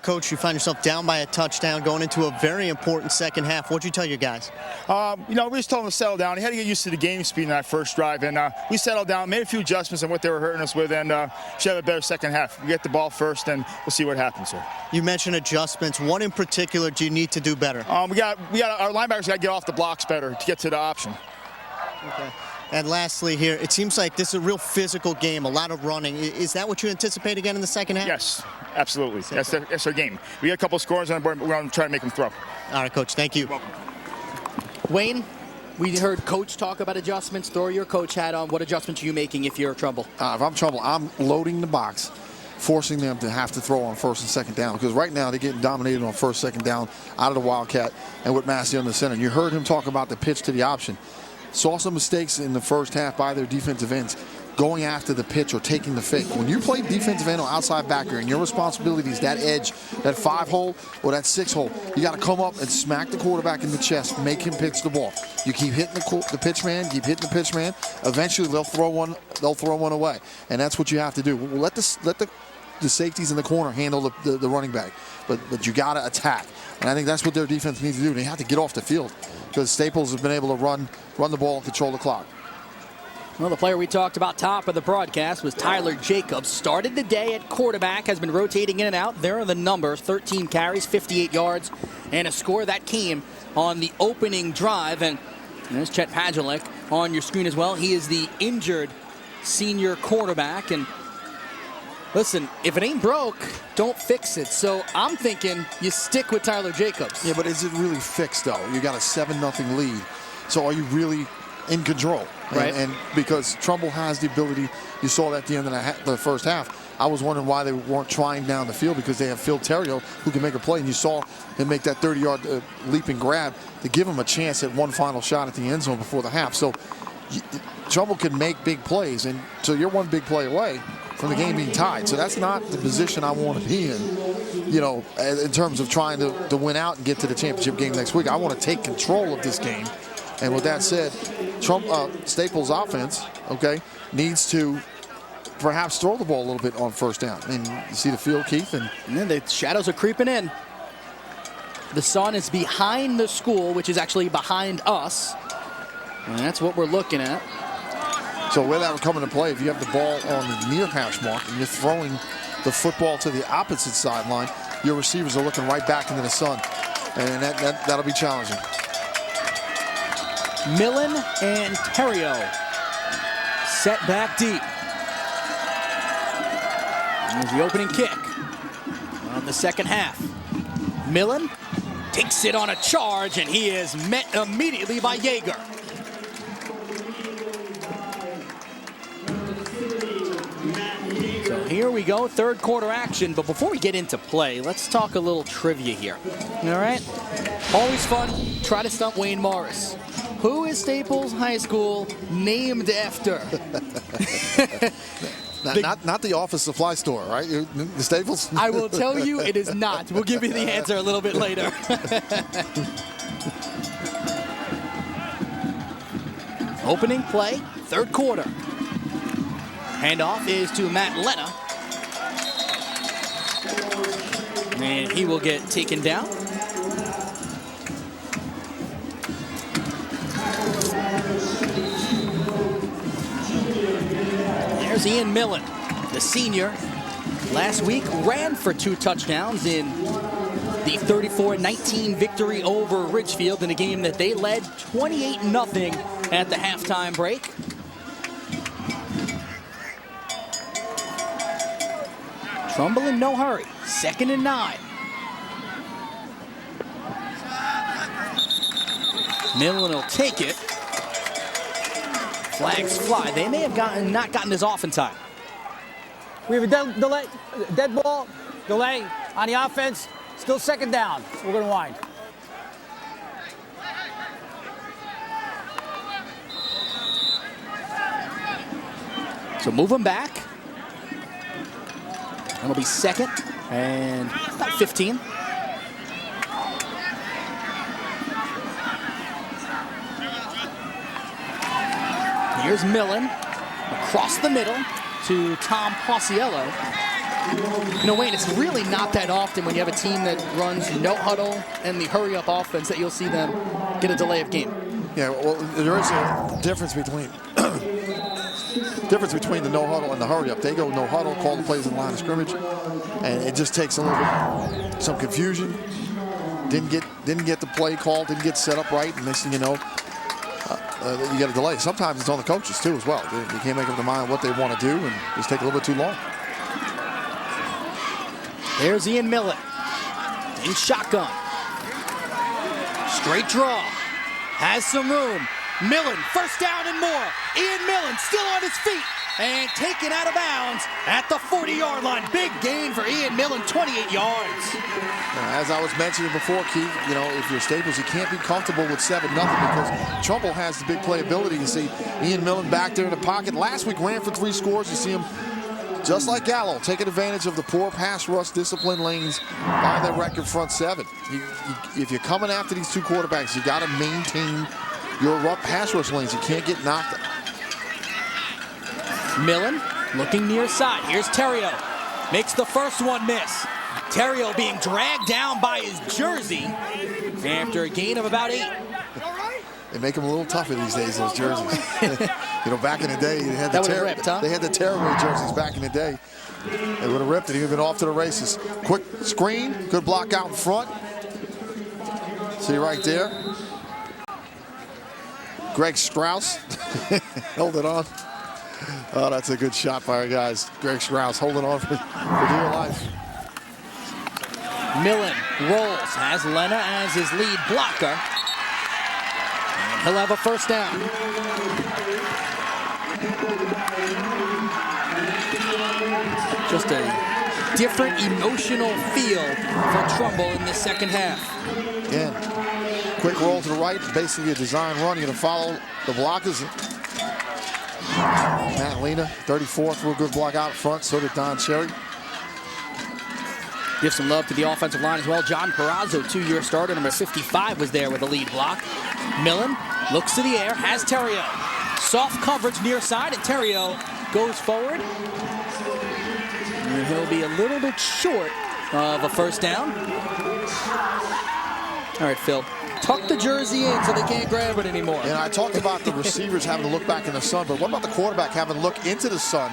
Coach, you find yourself down by a touchdown going into a very important second half. What'd you tell your guys? We just told him to settle down. He had to get used to the game speed in that first drive, and we settled down, made a few adjustments on what they were hurting us with, and should have a better second half. We get the ball first, and we'll see what happens here. You mentioned adjustments. What in particular do you need to do better? We got our linebackers got to get off the blocks better to get to the option. Okay. And lastly here, it seems like this is a real physical game, a lot of running. Is that what you anticipate again in the second half? Yes, absolutely. That's our game. We got a couple of scores on the board, but we're going to try to make them throw. All right, Coach, thank you. You're welcome. Wayne, we heard Coach talk about adjustments. Throw your coach hat on. What adjustments are you making if you're Trumbull? If I'm Trumbull, I'm loading the box, forcing them to have to throw on first and second down. Because right now they're getting dominated on first, second down out of the Wildcat and with Massey on the center. And you heard him talk about the pitch to the option. Saw some mistakes in the first half by their defensive ends going after the pitch or taking the fake. When you play defensive end or outside backer and your responsibility is that edge, that 5-hole or that 6-hole, you got to come up and smack the quarterback in the chest, make him pitch the ball. You keep hitting the pitch man, keep hitting the pitch man. Eventually they'll throw one away, and that's what you have to do. Let the safeties in the corner handle the running back, but you got to attack. And I think that's what their defense needs to do. They have to get off the field because Staples has been able to run the ball and control the clock. Well, the player we talked about top of the broadcast was Tyler Jacobs. Started the day at quarterback, has been rotating in and out. There are the numbers: 13 carries, 58 yards, and a score that came on the opening drive. And there's Chet Pagilek on your screen as well. He is the injured senior quarterback. And listen, if it ain't broke, don't fix it. So I'm thinking you stick with Tyler Jacobs. Yeah, but is it really fixed, though? You got a 7-0 lead. So are you really in control? Right. And because Trumbull has the ability, you saw that at the end of the first half. I was wondering why they weren't trying down the field, because they have Phil Terrio who can make a play. And you saw him make that 30-yard leaping grab to give him a chance at one final shot at the end zone before the half. So Trumbull can make big plays. And so you're one big play away from the game being tied. So that's not the position I want to be in, in terms of trying to win out and get to the championship game next week. I want to take control of this game. And with that said, Staples' offense, needs to perhaps throw the ball a little bit on first down. And you see the field, Keith. And then the shadows are creeping in. The sun is behind the school, which is actually behind us. And that's what we're looking at. So where that would come into play, if you have the ball on the near hash mark and you're throwing the football to the opposite sideline, your receivers are looking right back into the sun. And that'll be challenging. Millen and Terrio set back deep. Here's the opening kick of the second half. Millen takes it on a charge, and he is met immediately by Yeager. So here we go, third quarter action. But before we get into play, let's talk a little trivia here. All right? Always fun. Try to stump Wayne Morris. Who is Staples High School named after? Not the office supply store, right? The Staples? I will tell you it is not. We'll give you the answer a little bit later. Opening play, third quarter. Handoff is to Matt Lena. And he will get taken down. There's Ian Millen, the senior. Last week ran for 2 touchdowns in the 34-19 victory over Ridgefield in a game that they led 28-0 at the halftime break. Trumbull in no hurry, 2nd and 9. Millen will take it. Flags fly. They may have not gotten this off in time. We have a dead ball delay on the offense. Still 2nd down. We're going to wind. So move them back. That'll be 2nd and about 15. Here's Millen across the middle to Tom Pausiello. You know, Wayne, it's really not that often when you have a team that runs no huddle and the hurry-up offense that you'll see them get a delay of game. Yeah, well, there is a difference between the no huddle and the hurry up. They go no huddle, call the plays in the line of scrimmage, and it just takes a little bit, some confusion. Didn't get the play called, didn't get set up right, and next thing you know, you get a delay. Sometimes it's on the coaches too as well. They can't make up their mind what they want to do, and just take a little bit too long. There's Ian Millen in shotgun. Straight draw. Has some room. Millen, first down and more. Ian Millen still on his feet and taken out of bounds at the 40-yard line. Big gain for Ian Millen, 28 yards. As I was mentioning before, Keith, you know, if you're Staples, you can't be comfortable with 7-0 because Trumbull has the big playability. You see Ian Millen back there in the pocket. Last week ran for 3 scores. You see him, just like Gallo, taking advantage of the poor pass rush discipline lanes by the record front 7. If you're coming after these 2 quarterbacks, you got to maintain your rough pass rush lanes. You can't get knocked. Millen looking near side. Here's Terrio. Makes the first one miss. Terrio being dragged down by his jersey after a gain of about 8. They make them a little tougher these days, those jerseys. You know, back in the day, they had the tearaway jerseys back in the day. They would have ripped it. He would have been off to the races. Quick screen, good block out in front. See right there. Greg Strauss held it on. Oh, that's a good shot by our guys. Greg Strauss holding on for dear life. Millen rolls, has Lena as his lead blocker. And he'll have a first down. Just a different emotional feel for Trumbull in the second half. Again, quick roll to the right, basically a design run. You're going to follow the blockers. Matt Lena, 34th, real good block out front. So did Don Cherry. Give some love to the offensive line as well. John Perazzo, 2-year starter, number 55, was there with a lead block. Millen looks to the air, has Terrio. Soft coverage near side, and Terrio goes forward. And he'll be a little bit short of a first down. All right, Phil. Tuck the jersey in so they can't grab it anymore. And I talked about the receivers having to look back in the sun, but what about the quarterback having to look into the sun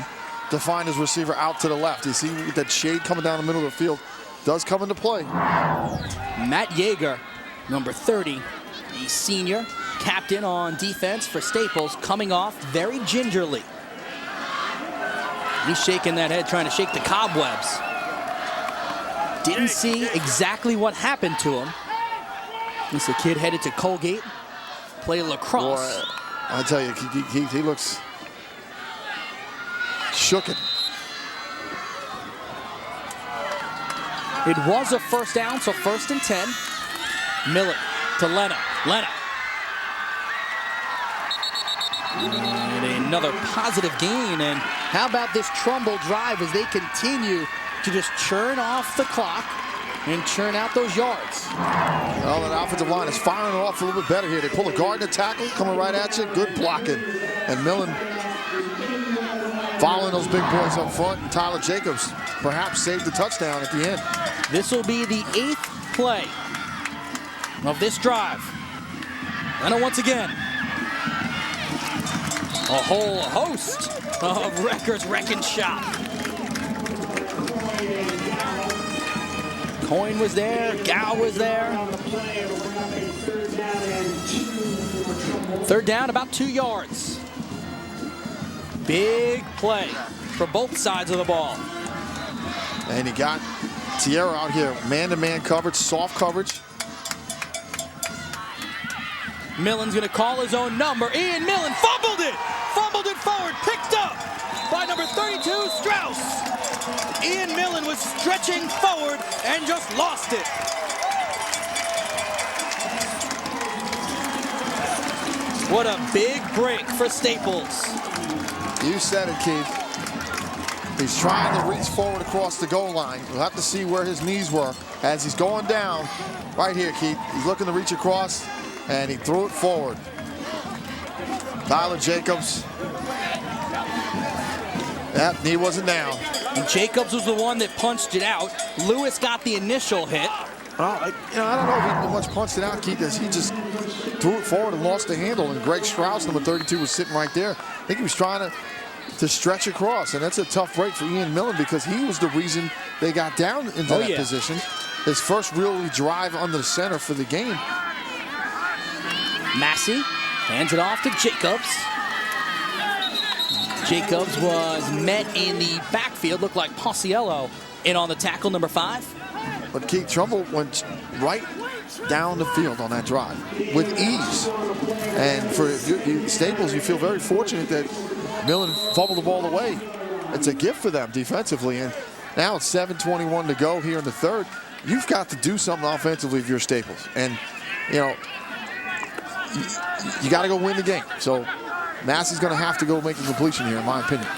to find his receiver out to the left? You see that shade coming down the middle of the field does come into play. Matt Yeager, number 30, a senior captain on defense for Staples, coming off very gingerly. He's shaking that head, trying to shake the cobwebs. Didn't see exactly what happened to him. He's a kid headed to Colgate, play lacrosse. Boy, I tell you, he looks shooken. It was a first down, so 1st and 10. Millen to Lena. Lena. And another positive gain. And how about this Trumbull drive as they continue to just churn off the clock and churn out those yards. Well, the offensive line is firing off a little bit better here. They pull a guard and a tackle, coming right at you. Good blocking. And Millen following those big boys up front. And Tyler Jacobs perhaps saved the touchdown at the end. This will be the 8th play of this drive. And once again, a whole host of records wrecking shop. Coyne was there, Gow was there. 3rd down, about 2 yards. Big play for both sides of the ball. And he got Tierra out here, man-to-man coverage, soft coverage. Millen's gonna call his own number. Ian Millen fumbled it forward, picked up by number 32, Strauss. Ian Millen was stretching forward and just lost it. What a big break for Staples. You said it, Keith. He's trying to reach forward across the goal line. We'll have to see where his knees were as he's going down. Right here, Keith. He's looking to reach across, and he threw it forward. Tyler Jacobs. That knee wasn't down. And Jacobs was the one that punched it out. Lewis got the initial hit. Well, I don't know if he much punched it out, Keith, as he just threw it forward and lost the handle. And Greg Strauss, number 32, was sitting right there. I think he was trying to stretch across, and that's a tough break for Ian Millen because he was the reason they got down into that position. His first really drive under the center for the game. Massey hands it off to Jacobs. Jacobs was met in the backfield. Looked like Pausiello in on the tackle, number 5. But Keith, Trumbull went right down the field on that drive with ease. And for Staples, you feel very fortunate that Millen fumbled the ball away. It's a gift for them defensively. And now it's 7:21 to go here in the third. You've got to do something offensively if you're Staples. And, you know, you got to go win the game. So Massey's going to have to go make a completion here, in my opinion.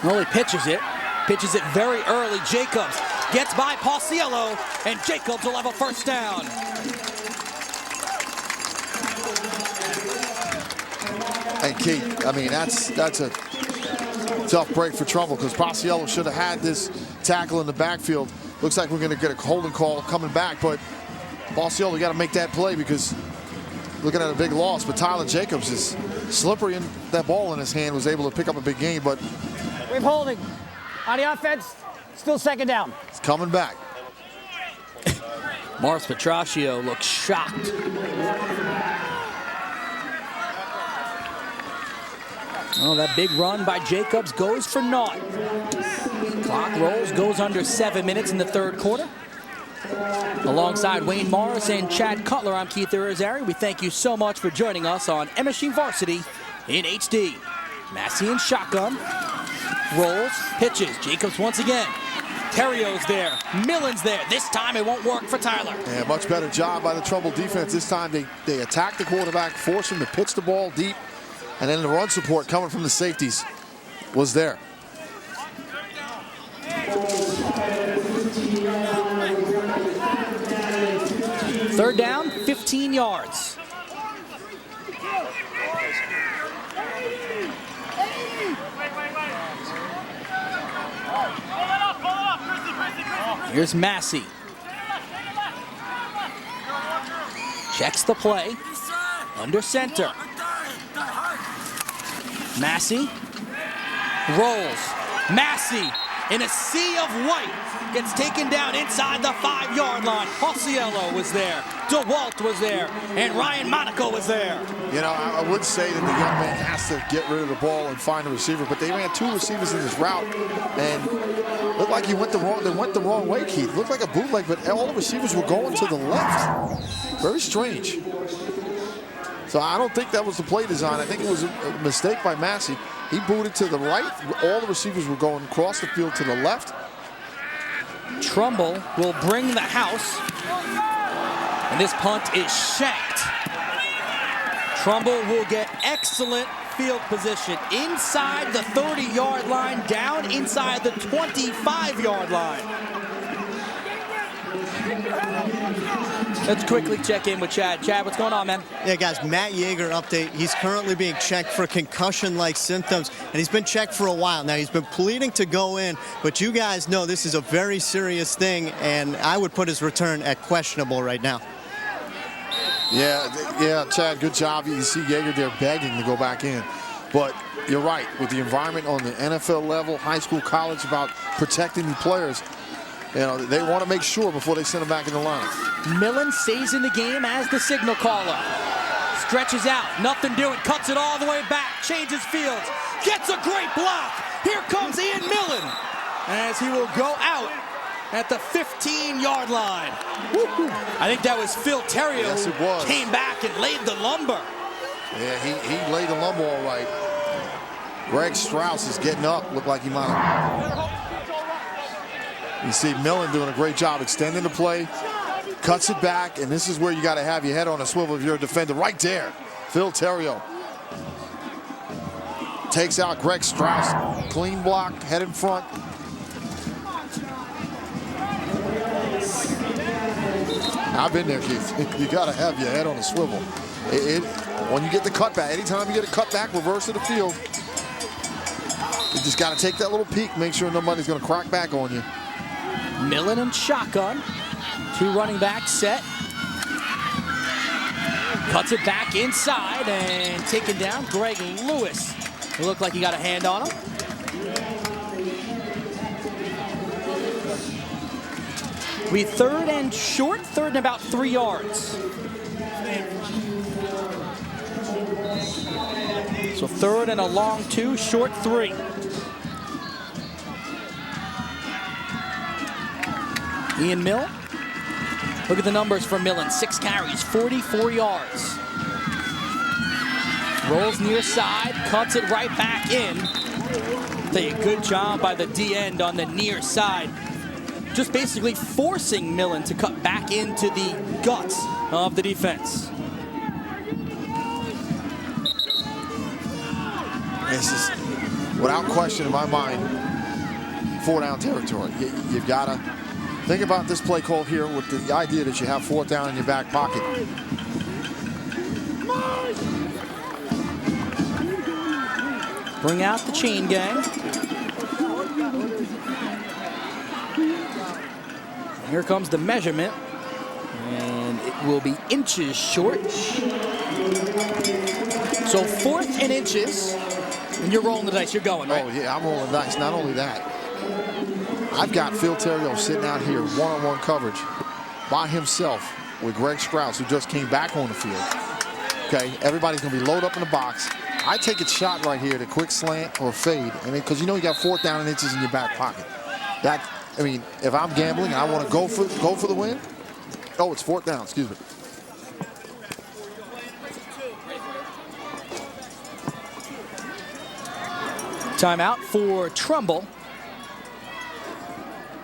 Well, he pitches it very early. Jacobs gets by Pausiello, and Jacobs will have a first down. And Keith, I mean, that's a tough break for Trumbull because Pausiello should have had this tackle in the backfield. Looks like we're going to get a holding call coming back, but Pausiello, you got to make that play because looking at a big loss. But Tyler Jacobs is slippery, and that ball in his hand was able to pick up a big gain. But We have holding. On the offense, still second down. it's coming back. Morris Petraccio looks shocked. Oh, that big run by Jacobs goes for naught. Clock rolls, goes under 7 minutes in the third quarter. Alongside Wayne Morris and Chad Cutler, I'm Keith Irizarry. We thank you so much for joining us on MSG Varsity in HD. Massey in shotgun. Rolls, pitches. Jacobs once again. Terrio's there. Millen's there. This time it won't work for Tyler. Yeah, much better job by the Trumbull defense. This time they attacked the quarterback, forced him to pitch the ball deep, and then the run support coming from the safeties was there. Third down, 15 yards. Here's Massey. Checks the play. Under center. Massey rolls. Massey in a sea of white gets taken down inside the 5-yard line. Pausiello was there. DeWalt was there. And Ryan Monaco was there. You know, I would say that the young man has to get rid of the ball and find a receiver, but they ran 2 receivers in this route, and looked like they went the wrong way, Keith. Looked like a bootleg, but all the receivers were going to the left. Very strange. So I don't think that was the play design. I think it was a mistake by Massey. He booted to the right. All the receivers were going across the field to the left. Trumbull will bring the house. And this punt is shanked. Trumbull will get excellent field position inside the 30-yard line, down inside the 25-yard line. Let's quickly check in with Chad. Chad, what's going on, man? Yeah, guys, Matt Yeager update. He's currently being checked for concussion-like symptoms, and he's been checked for a while now. He's been pleading to go in, but you guys know this is a very serious thing, and I would put his return at questionable right now. Yeah, Chad, good job. You see Yeager there begging to go back in. But you're right, with the environment on the NFL level, high school, college, about protecting the players, you know, they want to make sure before they send them back in the line. Millen stays in the game as the signal caller. Stretches out, nothing doing, cuts it all the way back, changes fields, gets a great block. Here comes Ian Millen as he will go out at the 15-yard line. I think that was Phil Terrio. Yes, it was. Came back and laid the lumber. Yeah, he laid the lumber all right. Greg Strauss is getting up. Looked like he might have. You see Millen doing a great job extending the play, cuts it back, and this is where you got to have your head on a swivel if you're a defender. Right there, Phil Terrio takes out Greg Strauss. Clean block, head in front. I've been there, Keith. You got to have your head on a swivel. When you get the cutback, anytime you get a cutback, reverse of the field. You just got to take that little peek, make sure nobody's going to crack back on you. Millen and shotgun. 2 running backs set. Cuts it back inside and taken down. Greg Lewis. It looked like he got a hand on him. We 3rd and short, 3rd and about 3 yards. So 3rd and a long 2, short 3. Ian Mill. Look at the numbers for Millen. 6 carries, 44 yards. Rolls near side, cuts it right back in. A good job by the D end on the near side. Just basically forcing Millen to cut back into the guts of the defense. This is, without question in my mind, 4th down territory. You've got to think about this play call here with the idea that you have 4th down in your back pocket. Bring out the chain gang. Here comes the measurement. And it will be inches short. So 4th and inches. And you're rolling the dice. You're going, right? Oh, yeah, I'm rolling the dice. Not only that, I've got Phil Terrio sitting out here, one-on-one coverage by himself with Greg Strauss, who just came back on the field. Okay, everybody's going to be loaded up in the box. I take a shot right here, the quick slant or fade, and because you know you got 4th down and inches in your back pocket. That, I mean, if I'm gambling and I want to go for the win, oh, it's 4th down. Excuse me. Timeout for Trumbull.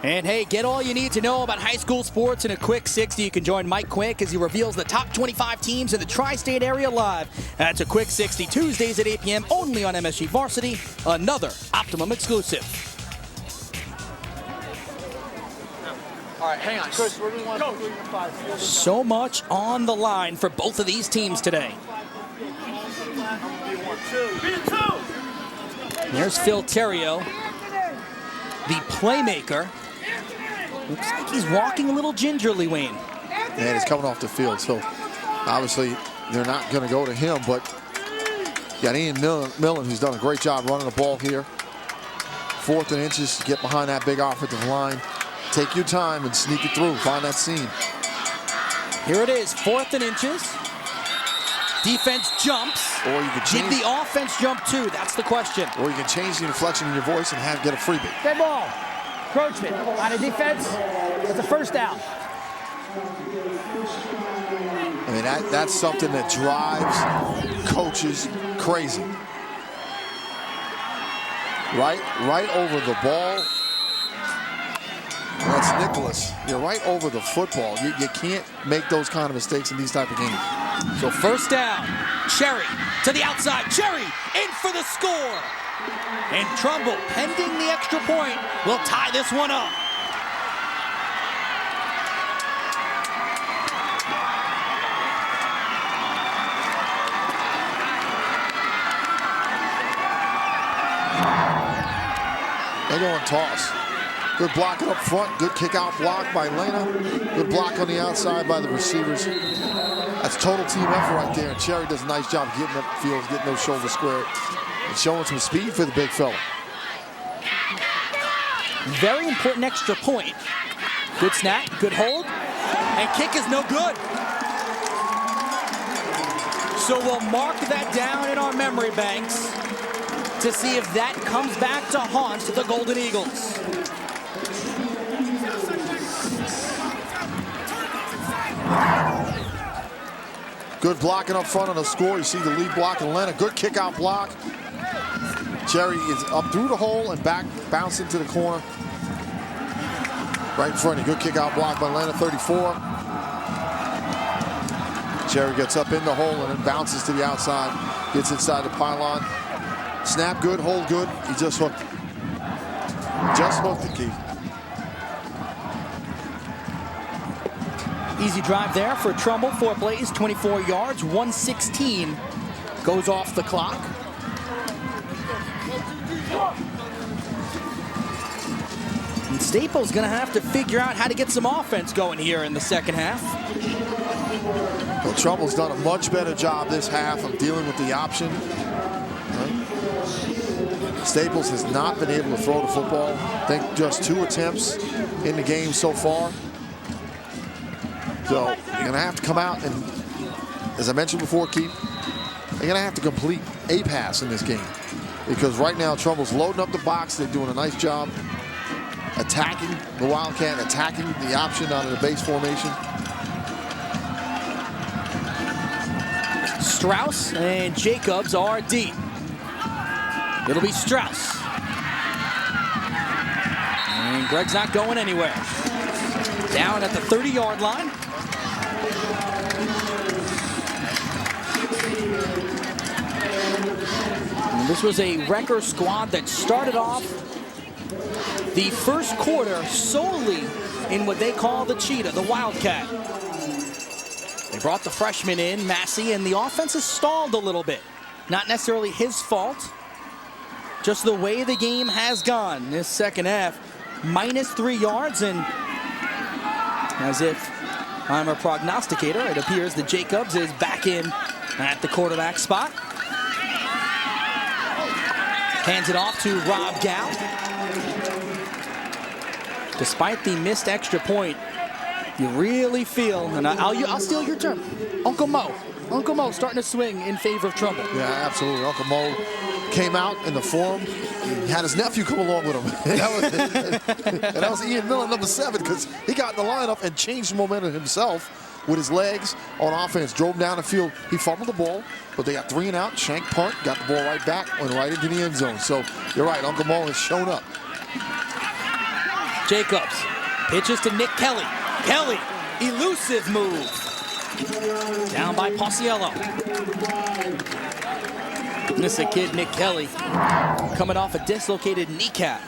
And hey, get all you need to know about high school sports in a quick 60. You can join Mike Quick as he reveals the top 25 teams in the tri-state area live. That's a quick 60 Tuesdays at 8 p.m. only on MSG Varsity, another Optimum exclusive. All right, hang on. Chris, where do we want to go? So much on the line for both of these teams today. There's Phil Terrio, the playmaker. Looks like he's walking a little gingerly, Wayne. And he's coming off the field, so obviously they're not going to go to him, but you got Ian Millen, who's done a great job running the ball here. 4th and inches, get behind that big offensive line. Take your time and sneak it through, find that seam. Here it is, 4th and inches. Defense jumps. Or you can change. Did the offense jump too? That's the question. Or you can change the inflection in your voice and get a freebie. Dead ball. Encroachment on a defense. It's a 1st down. I mean, that's something that drives coaches crazy. Right over the ball. That's Nicholas. You're right over the football. You can't make those kind of mistakes in these type of games. So 1st down. Cherry to the outside. Cherry in for the score. And Trumbull, pending the extra point, will tie this one up. They go and toss. Good blocking up front. Good kick out block by Lena. Good block on the outside by the receivers. That's total team effort right there. And Cherry does a nice job getting up the field, getting those shoulders squared, and showing some speed for the big fella. Very important extra point. Good snap, good hold, and kick is no good. So we'll mark that down in our memory banks to see if that comes back to haunt the Golden Eagles. Good blocking up front on the score. You see the lead block in Lena. Good kick out block. Cherry is up through the hole and back, bounce into the corner. Right in front of you. Good kick out block by Lena, 34. Cherry gets up in the hole and then bounces to the outside. Gets inside the pylon. Snap good, hold good. He just hooked. Just hooked the key. Easy drive there for Trumbull. 4 plays, 24 yards, 116 goes off the clock. And Staples going to have to figure out how to get some offense going here in the second half. Well, Trumble's done a much better job this half of dealing with the option. Staples has not been able to throw the football. I think just 2 attempts in the game so far. So you're going to have to come out and, as I mentioned before, Keith, they're going to have to complete a pass in this game. Because right now, Trumbull's loading up the box. They're doing a nice job attacking the Wildcat, attacking the option out of the base formation. Strauss and Jacobs are deep. It'll be Strauss. And Greg's not going anywhere. Down at the 30-yard line. And this was a wrecker squad that started off the first quarter solely in what they call the Cheetah, the Wildcat. They brought the freshman in, Massey, and the offense has stalled a little bit. Not necessarily his fault, just the way the game has gone this second half. -3 yards, and as if I'm a prognosticator, it appears that Jacobs is back in at the quarterback spot. Hands it off to Rob Gow. Despite the missed extra point, you really feel, and I'll steal your term, Uncle Mo starting to swing in favor of Trumbull. Yeah, absolutely. Uncle Mo came out in the forum. He had his nephew come along with him. and that was Ian Miller, number 7, because he got in the lineup and changed the momentum himself with his legs on offense. Drove down the field. He fumbled the ball, but they got 3 and out. Shank punt, got the ball right back, went right into the end zone. So you're right, Uncle Mo has shown up. Jacobs pitches to Nick Kelly. Kelly, elusive move. Down by Pausiello. This is a kid, Nick Kelly, coming off a dislocated kneecap.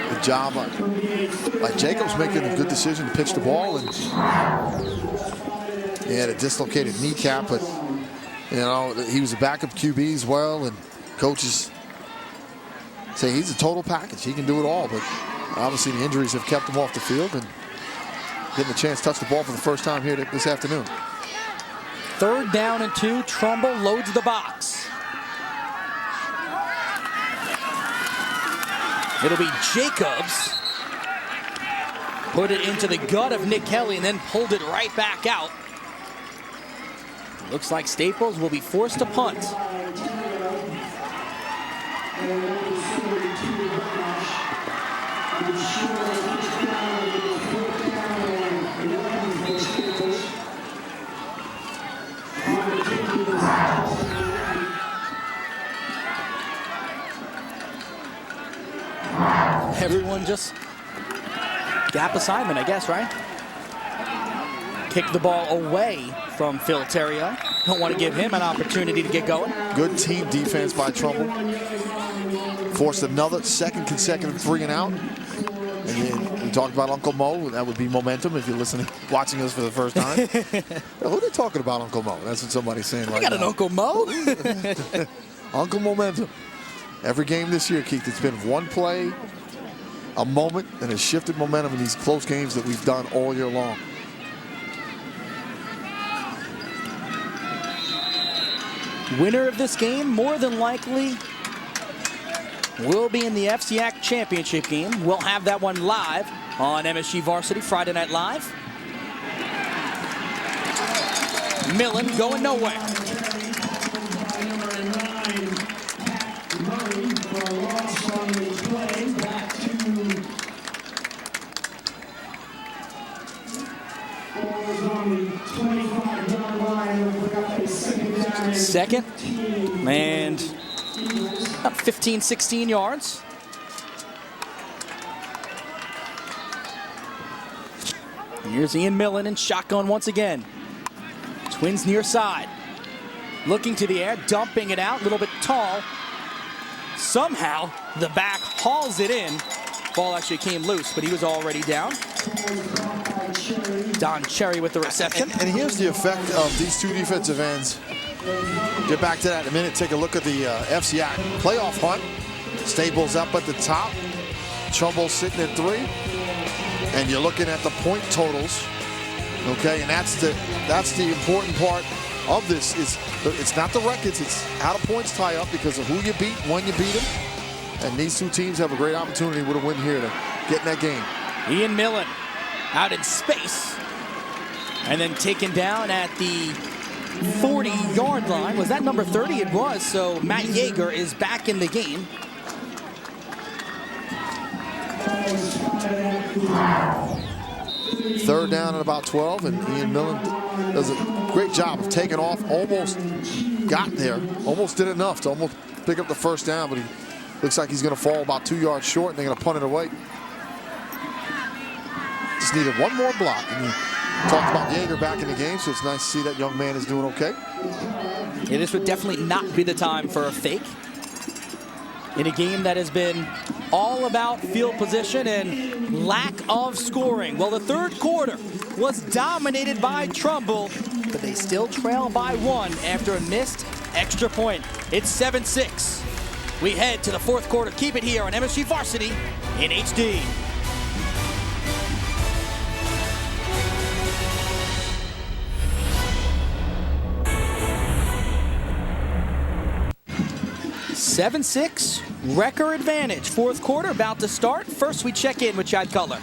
Good job by Jacobs making a good decision to pitch the ball. And he had a dislocated kneecap, but you know, he was a backup QB as well, and coaches say he's a total package. He can do it all, but obviously the injuries have kept him off the field and getting a chance to touch the ball for the first time here this afternoon. 3rd down and 2. Trumbull loads the box. It'll be Jacobs. Put it into the gut of Nick Kelly and then pulled it right back out. Looks like Staples will be forced to punt. Everyone just gap assignment, I guess, right? Kick the ball away from Phil Terrio. Don't want to give him an opportunity to get going. Good team defense by Trumbull. Forced another second consecutive 3 and out. And then we talked about Uncle Mo. That would be momentum if you're listening, watching us for the first time. Who are they talking about, Uncle Mo? That's what somebody's saying right now. I got an Uncle Mo. Uncle Momentum. Every game this year, Keith, it's been one play, a moment, and a shifted momentum in these close games that we've done all year long. Winner of this game, more than likely, will be in the FCAC championship game. We'll have that one live on MSG Varsity Friday Night Live. Millen going nowhere. Second, and about 15, 16 yards. Here's Ian Millen in shotgun once again. Twins near side. Looking to the air, dumping it out, a little bit tall. Somehow, the back hauls it in. Ball actually came loose, but he was already down. Don Cherry with the reception. And here's the effect of these 2 defensive ends. Get back to that in a minute. Take a look at the FCAC playoff hunt. Staples up at the top. Trumbull sitting at 3. And you're looking at the point totals. Okay, and that's the important part of this. It's not the records, it's how the points tie up because of who you beat, when you beat them. And these two teams have a great opportunity with a win here to get in that game. Ian Millen out in space. And then taken down at the 40-yard line. Was that number 30? It was. So Matt Yeager is back in the game. Third down at about 12, and Ian Millen does a great job of taking off. Almost got there. Almost did enough to almost pick up the first down, but he looks like he's going to fall about 2 yards short, and they're going to punt it away. Just needed one more block. And talked about Yeager back in the game, so it's nice to see that young man is doing okay. Yeah, this would definitely not be the time for a fake. In a game that has been all about field position and lack of scoring. Well, the third quarter was dominated by Trumbull, but they still trail by 1 after a missed extra point. It's 7-6. We head to the fourth quarter. Keep it here on MSG Varsity in HD. (7-6) record advantage. Fourth quarter about to start. First, we check in with Chad Cutler.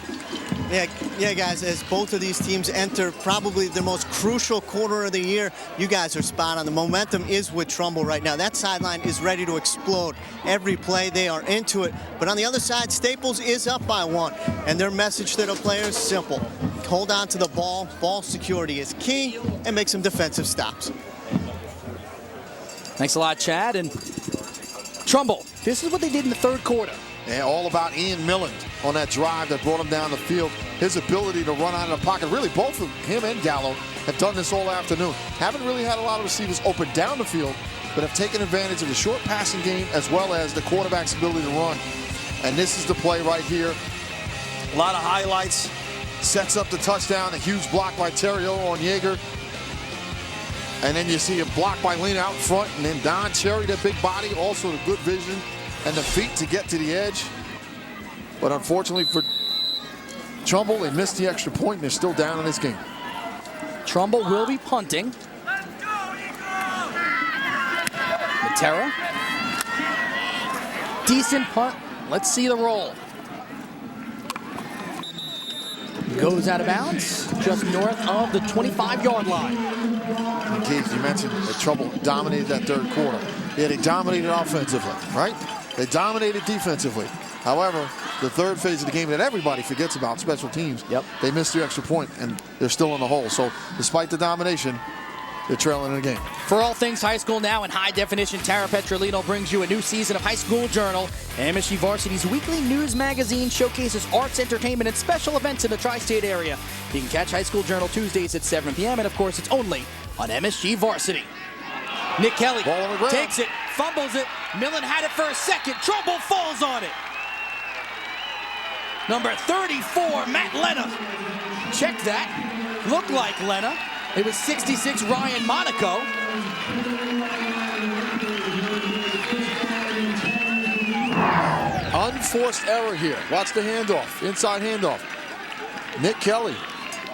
Yeah, guys, as both of these teams enter probably the most crucial quarter of the year, you guys are spot on. The momentum is with Trumbull right now. That sideline is ready to explode. Every play, they are into it. But on the other side, Staples is up by 1. And their message to the players, simple. Hold on to the ball. Ball security is key, and make some defensive stops. Thanks a lot, Chad. And Trumbull, this is what they did in the third quarter. And all about Ian Millen on that drive that brought him down the field. His ability to run out of the pocket. Really, both of him and Gallo have done this all afternoon. Haven't really had a lot of receivers open down the field, but have taken advantage of the short passing game as well as the quarterback's ability to run. And this is the play right here. A lot of highlights. Sets up the touchdown. A huge block by Terrio on Yeager. And then you see a block by Lena out front. And then Don Cherry, that big body, also the good vision and the feet to get to the edge. But unfortunately for Trumbull, they missed the extra point, and they're still down in this game. Trumbull will be punting. Matera. Decent punt. Let's see the roll. Goes out of bounds, just north of the 25-yard line. And Keith, you mentioned that Trumbull dominated that third quarter. Yeah, they dominated offensively, right? They dominated defensively. However, the third phase of the game that everybody forgets about, special teams, they missed the extra point, and they're still in the hole. So despite the domination, they're trailing in the game. For all things high school now in high definition, Tara Petrolino brings you a new season of High School Journal. MSG Varsity's weekly news magazine showcases arts, entertainment, and special events in the tri-state area. You can catch High School Journal Tuesdays at 7 p.m. and of course it's only on MSG Varsity. Nick Kelly takes it, fumbles it. Millen had it for a second. Trumbull falls on it. Number 34, Matt Lena. Check that. Looked like Lena. It was 66, Ryan Monaco. Unforced error here. Watch the handoff, inside handoff. Nick Kelly.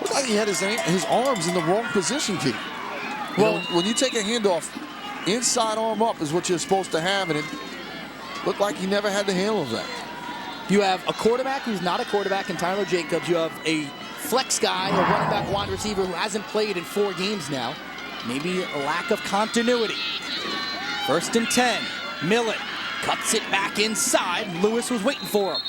Looked like he had his arms in the wrong position, Keith. Well, when you take a handoff, inside arm up is what you're supposed to have, and it looked like he never had the handle of that. You have a quarterback who's not a quarterback in Tyler Jacobs. You have a flex guy, a running back wide receiver who hasn't played in 4 games now. Maybe a lack of continuity. 1st and 10. Millen cuts it back inside. Lewis was waiting for him.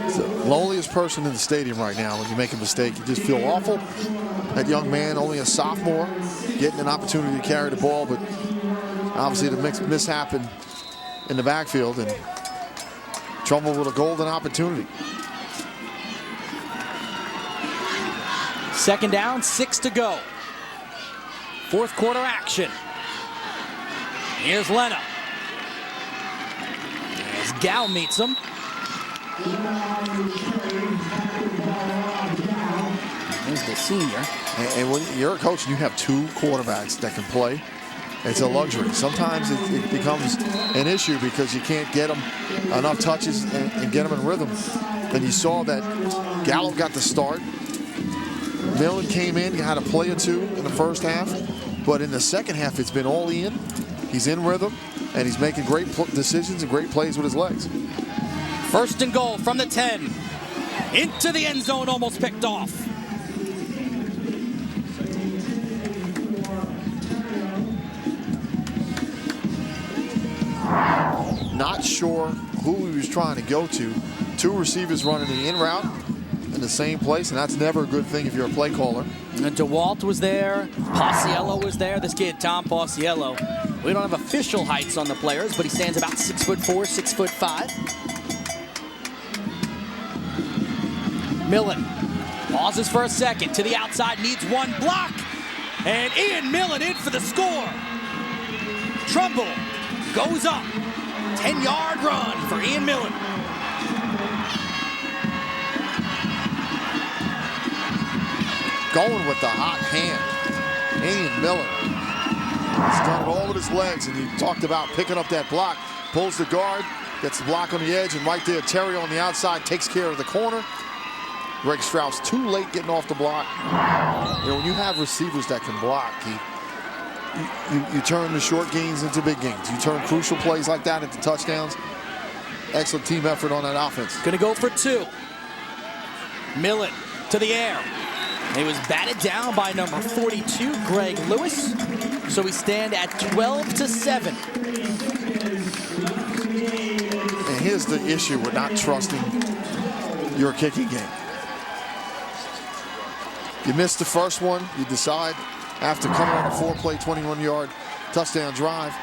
It's the loneliest person in the stadium right now. When you make a mistake, you just feel awful. That young man, only a sophomore, getting an opportunity to carry the ball, but obviously the mishap in the backfield, and Trumbull with a golden opportunity. 2nd down, 6 to go. 4th quarter action. Here's Lena. As Gal meets him. Here's the senior. And when you're a coach and you have 2 quarterbacks that can play, It's a luxury. Sometimes it becomes an issue because you can't get them enough touches and get them in rhythm. And you saw that Gallo got the start. Millen came in, he had a play or two in the first half. But in the second half, it's been all Ian. He's in rhythm, and he's making great decisions and great plays with his legs. 1st and goal from the 10. Into the end zone, almost picked off. Not sure who he was trying to go to. 2 receivers running the in route in the same place, and that's never a good thing if you're a play caller. And DeWalt was there. Pauciello was there. This kid, Tom Pauciello. We don't have official heights on the players, but he stands about 6'4", 6'5". Millen pauses for a second. To the outside, needs one block. And Ian Millen in for the score. Trumbull goes up. 10-yard run for Ian Millen. Going with the hot hand. Ian Millen. He's done it all with his legs, and he talked about picking up that block. Pulls the guard, gets the block on the edge, and right there, Terry on the outside takes care of the corner. Greg Strauss too late getting off the block. You know, when you have receivers that can block, you turn the short gains into big gains. You turn crucial plays like that into touchdowns. Excellent team effort on that offense. Gonna go for 2. Millen to the air. He was batted down by number 42, Greg Lewis. So we stand at 12-7. And here's the issue with not trusting your kicking game. You missed the first one. You decide after coming on a 4-play, 21-yard touchdown drive.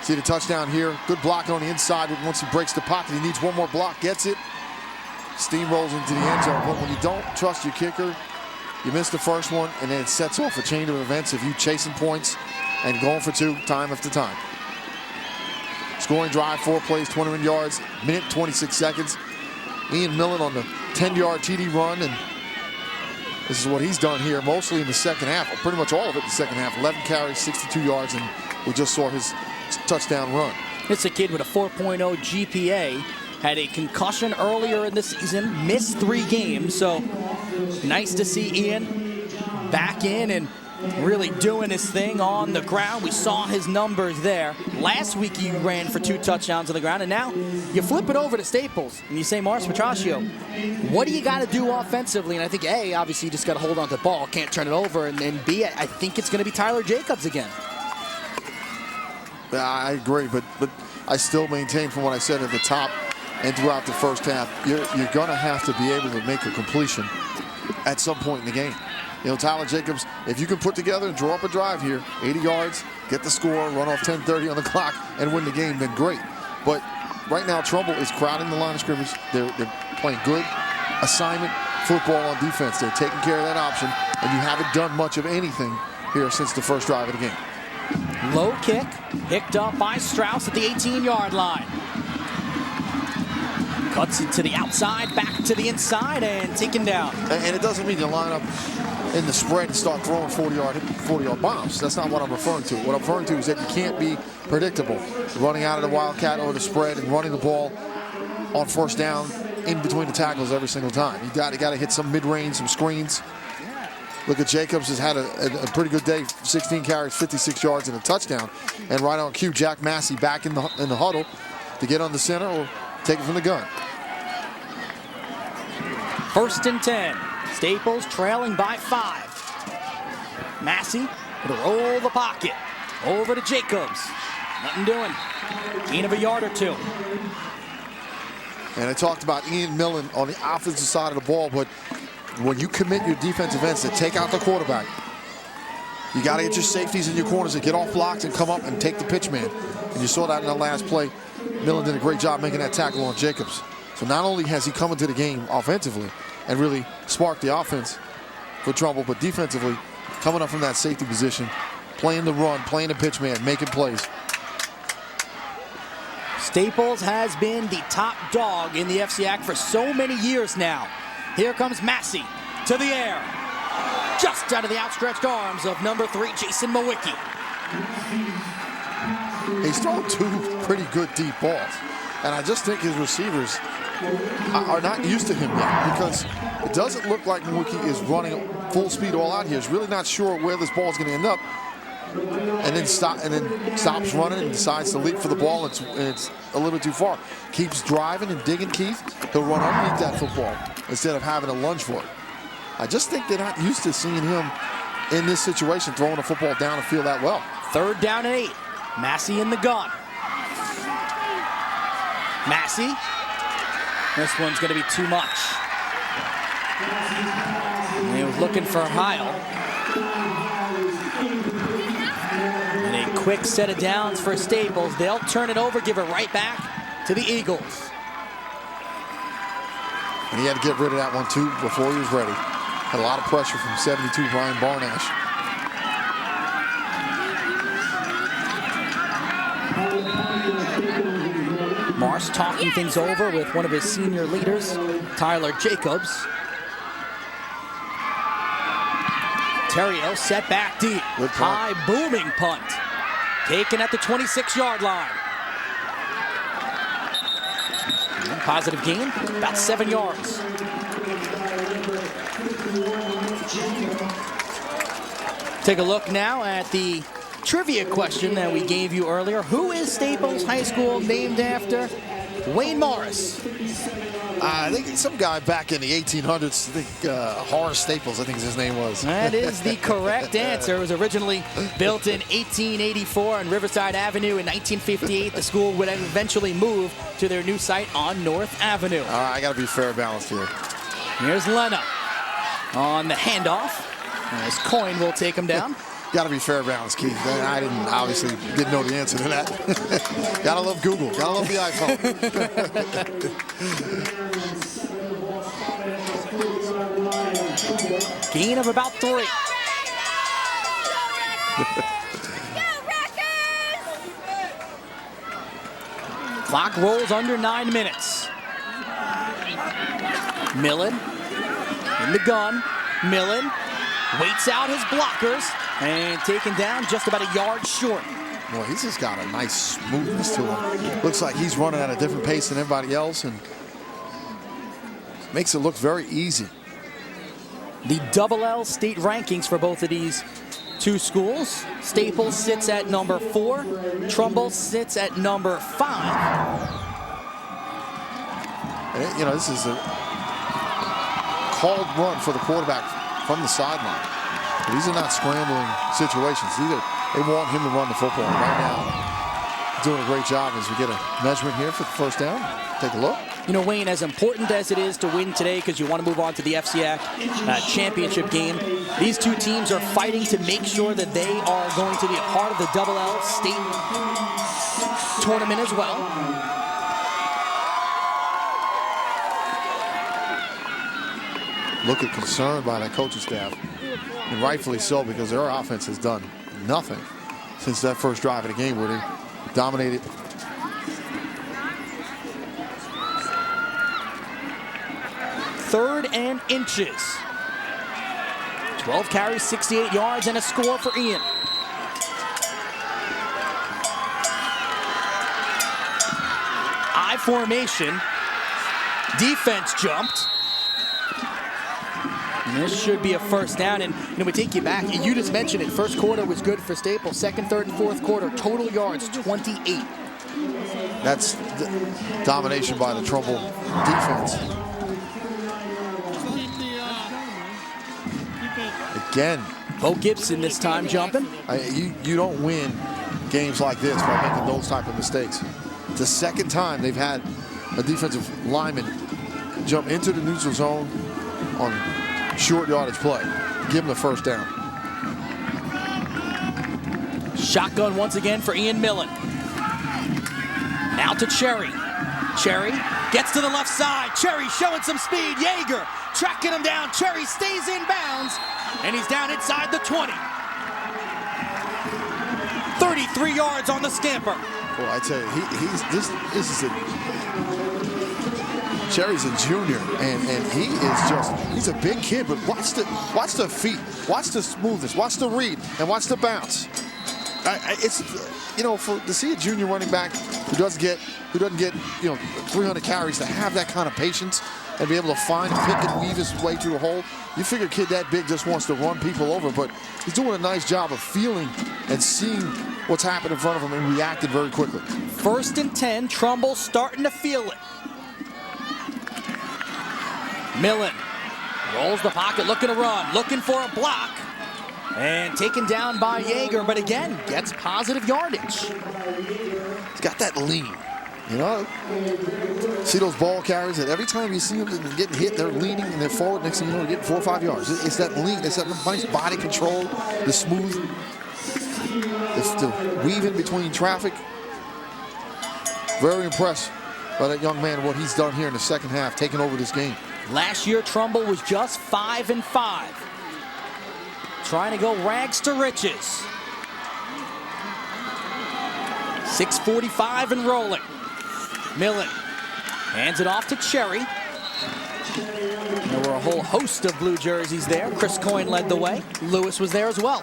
See the touchdown here. Good block on the inside. Once he breaks the pocket, he needs one more block. Gets it. Steamrolls into the end zone. But when you don't trust your kicker, you miss the first one, and then it sets off a chain of events of you chasing points and going for 2 time after time. Scoring drive, 4 plays, 21 yards, minute 26 seconds. Ian Millen on the 10-yard TD run, and this is what he's done here mostly in the second half, or pretty much all of it in the second half. 11 carries, 62 yards, and we just saw his touchdown run. It's a kid with a 4.0 GPA. Had a concussion earlier in the season, missed 3 games, so nice to see Ian back in and really doing his thing on the ground. We saw his numbers there. Last week he ran for 2 touchdowns on the ground, and now you flip it over to Staples and you say, Mars Petraccio, what do you got to do offensively? And I think A, obviously you just got to hold on to the ball, can't turn it over, and then B, I think it's going to be Tyler Jacobs again. I agree, but I still maintain from what I said at the top and throughout the first half, you're going to have to be able to make a completion at some point in the game. You know, Tyler Jacobs, if you can put together and draw up a drive here, 80 yards, get the score, run off 10:30 on the clock, and win the game, then great. But right now, Trumbull is crowding the line of scrimmage. They're playing good assignment football on defense. They're taking care of that option, and you haven't done much of anything here since the first drive of the game. Low kick, picked up by Strauss at the 18-yard line. Cuts it to the outside, back to the inside, and taken down. And it doesn't mean you line up in the spread and start throwing 40-yard bombs. That's not what I'm referring to. What I'm referring to is that you can't be predictable. Running out of the Wildcat or the spread and running the ball on first down in between the tackles every single time. You got to hit some mid-range, some screens. Look at Jacobs, has had a pretty good day. 16 carries, 56 yards, and a touchdown. And right on cue, Jack Massey back in the huddle to get on the center or take it from the gun. 1st and 10. Staples trailing by 5. Massey will roll the pocket. Over to Jacobs. Nothing doing. Gain of a yard or 2. And I talked about Ian Millen on the offensive side of the ball, but when you commit your defensive ends to take out the quarterback, you got to get your safeties in your corners to get off blocks and come up and take the pitch man. And you saw that in the last play. Millen did a great job making that tackle on Jacobs. So not only has he come into the game offensively and really sparked the offense for Trumbull, but defensively, coming up from that safety position, playing the run, playing the pitch man, making plays. Staples has been the top dog in the FCAC for so many years now. Here comes Massey to the air. Just out of the outstretched arms of number 3, Jason Mawicki. He's thrown 2 pretty good deep balls. And I just think his receivers are not used to him yet, because it doesn't look like Mwiki is running full speed all out here. He's really not sure where this ball is going to end up. And then stops running and decides to leap for the ball. It's a little bit too far. Keeps driving and digging, Keith. He'll run underneath that football instead of having to lunge for it. I just think they're not used to seeing him in this situation, throwing a football down the field that well. 3rd down and 8. Massey in the gun. Massey. This one's going to be too much. And he was looking for Heil. And a quick set of downs for Staples. They'll turn it over, give it right back to the Eagles. And he had to get rid of that one, too, before he was ready. Had a lot of pressure from 72 Brian Barnash. Marsh talking things over with one of his senior leaders, Tyler Jacobs. Terrio set back deep. High booming punt. Taken at the 26-yard line. Positive gain, about 7 yards. Take a look now at the trivia question that we gave you earlier. Who is Staples High School named after? Wayne Morris. I think some guy back in the 1800s, I think Horace Staples, I think his name was. That is the correct answer. It was originally built in 1884 on Riverside Avenue. In 1958, the school would eventually move to their new site on North Avenue. All right, I got to be fair balanced here. Here's Lena on the handoff. As Coyne will take him down. Got to be fair balanced, Keith. I obviously didn't know the answer to that. Gotta love Google. Gotta love the iPhone. Gain of about 3. Clock rolls under 9 minutes. Millen in the gun. Millen waits out his blockers and taken down just about a yard short. Boy, he's just got a nice smoothness to him. Looks like he's running at a different pace than everybody else, and makes it look very easy. The double L state rankings for both of these two schools. Staples sits at number 4. Trumbull sits at number 5. And, you know, this is a called run for the quarterback from the sideline. But these are not scrambling situations. They want him to run the football right now. Doing a great job as we get a measurement here for the first down. Take a look. You know, Wayne, as important as it is to win today because you want to move on to the FCAC championship game, these two teams are fighting to make sure that they are going to be a part of the double L state tournament as well. Look at concern by that coaching staff, and rightfully so, because their offense has done nothing since that first drive of the game where they dominated. Third and inches. 12 carries, 68 yards, and a score for Ian. I formation. Defense jumped. And this should be a first down. And you know, we take you back. You just mentioned it. First quarter was good for Staples. Second, third, and fourth quarter, total yards 28. That's the domination by the Trumbull defense. Again, Bo Gibson this time jumping. You don't win games like this by making those type of mistakes. It's the second time they've had a defensive lineman jump into the neutral zone on short yardage play. Give him the first down. Shotgun once again for Ian Millen. Now to Cherry. Cherry gets to the left side. Cherry showing some speed. Yeager tracking him down. Cherry stays in bounds. And he's down inside the 20. 33 yards on the scamper. Boy, I tell you, this is a Cherry's a junior, and he's a big kid, but watch the feet, watch the smoothness, watch the read, and watch the bounce. It's, you know, to see a junior running back who doesn't get 300 carries, to have that kind of patience and be able to find, pick, and weave his way through the hole. You figure a kid that big just wants to run people over, but he's doing a nice job of feeling and seeing what's happened in front of him and reacted very quickly. 1st and 10, Trumbull starting to feel it. Millen rolls the pocket, looking to run, looking for a block. And taken down by Yeager, but again, gets positive yardage. He's got that lean, you know? See those ball carriers that every time you see them getting hit, they're leaning and they're forward. Next thing you know, they're getting 4 or 5 yards. It's that lean, it's that nice body control, the smooth, the weaving between traffic. Very impressed by that young man, what he's done here in the second half, taking over this game. Last year, Trumbull was just 5-5. Trying to go rags to riches. 6:45 and rolling. Millen hands it off to Cherry. There were a whole host of blue jerseys there. Chris Coyne led the way. Lewis was there as well.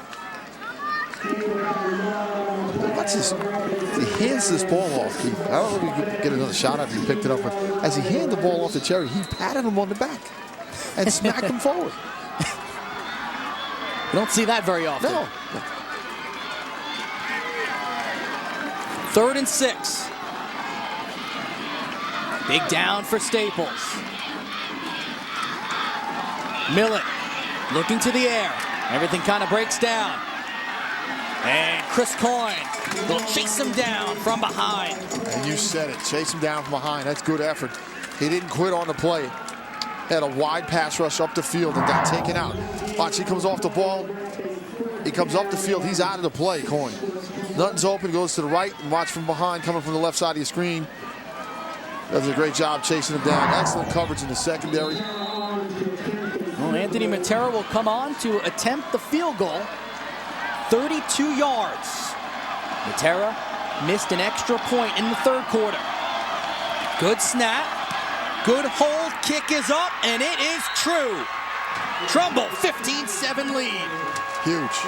Watch this. He hands this ball off, Keith. I don't know if you could get another shot after he picked it up, but as he handed the ball off to Cherry, he patted him on the back and smacked him forward. You don't see that very often. No. 3rd and 6. Big down for Staples. Millen looking to the air. Everything kind of breaks down. And Chris Coyne will chase him down from behind. And you said it. Chase him down from behind. That's good effort. He didn't quit on the play. Had a wide pass rush up the field and got taken out. Watch, he comes off the ball. He comes up the field. He's out of the play, Coyne. Nothing's open. Goes to the right and watch from behind, coming from the left side of your screen. Does a great job chasing him down. Excellent coverage in the secondary. Well, Anthony Matera will come on to attempt the field goal. 32 yards. Matera missed an extra point in the 3rd quarter. Good snap. Good hold. Kick is up, and it is true. Trumbull, 15-7 lead. Huge.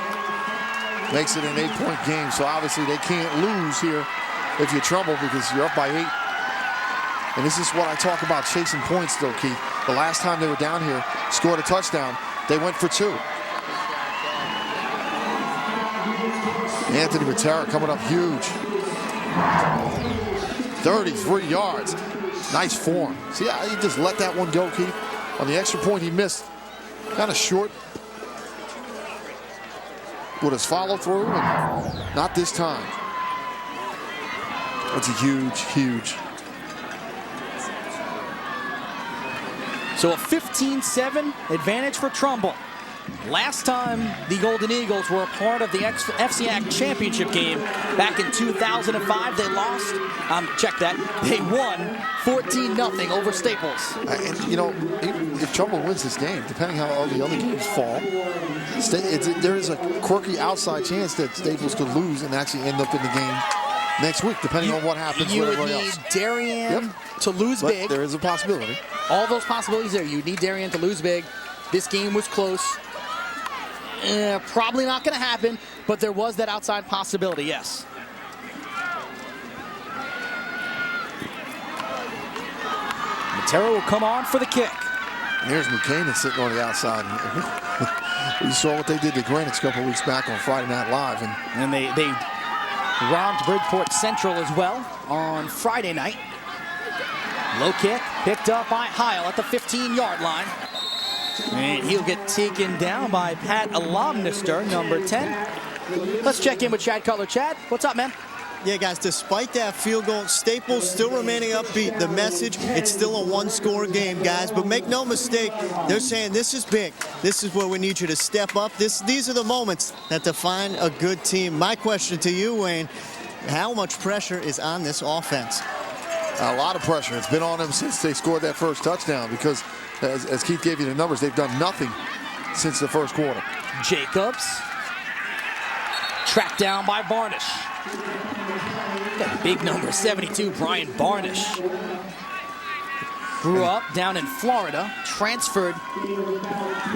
Makes it an 8-point game, so obviously they can't lose here if you Trumbull because you're up by 8. And this is what I talk about, chasing points, though, Keith. The last time they were down here, scored a touchdown, they went for 2. Anthony Matera coming up huge. 33 yards. Nice form. See how he just let that one go, Keith? On the extra point he missed. Kind of short. With his follow through, and not this time. That's a huge. So a 15-7 advantage for Trumbull. Last time the Golden Eagles were a part of the FCAC championship game back in 2005, they lost. Check that. They won 14-0 over Staples. And, you know, if Trumbull wins this game, depending how all the other games fall, there is a quirky outside chance that Staples could lose and actually end up in the game next week, depending on what happens with everybody else. You would need Darien to lose big. There is a possibility. All those possibilities there. You need Darien to lose big. This game was close. Probably not going to happen, but there was that outside possibility, yes. Matera will come on for the kick. And here's Buchanan sitting on the outside. You saw what they did to Greenwich a couple weeks back on Friday Night Live. And they robbed Bridgeport Central as well on Friday night. Low kick picked up by Heil at the 15-yard line. And he'll get taken down by Pat Alomnister, number 10. Let's check in with Chad Cutler. Chad, what's up, man? Yeah, guys, despite that field goal, Staples still remaining upbeat. The message, it's still a one-score game, guys. But make no mistake, they're saying this is big. This is where we need you to step up. These are the moments that define a good team. My question to you, Wayne, how much pressure is on this offense? A lot of pressure. It's been on them since they scored that first touchdown because, as Keith gave you the numbers, they've done nothing since the first quarter. Jacobs. Tracked down by Barnish. That big number, 72, Brian Barnish. Grew up down in Florida, transferred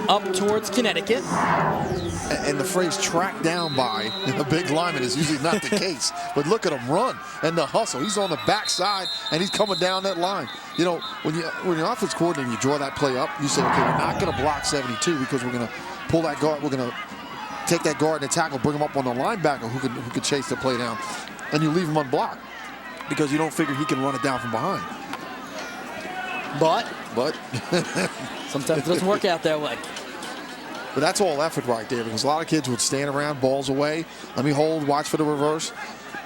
up towards Connecticut. And the phrase "tracked down by" a big lineman is usually not the case. But look at him run and the hustle. He's on the backside and he's coming down that line. You know, when you're offense coordinator, you draw that play up. You say, okay, we're not going to block 72 because we're going to pull that guard. We're going to take that guard and tackle, bring him up on the linebacker who could chase the play down, and you leave him unblocked because you don't figure he can run it down from behind. But sometimes it doesn't work out that way. But that's all effort right there, because a lot of kids would stand around, balls away, let me hold, watch for the reverse.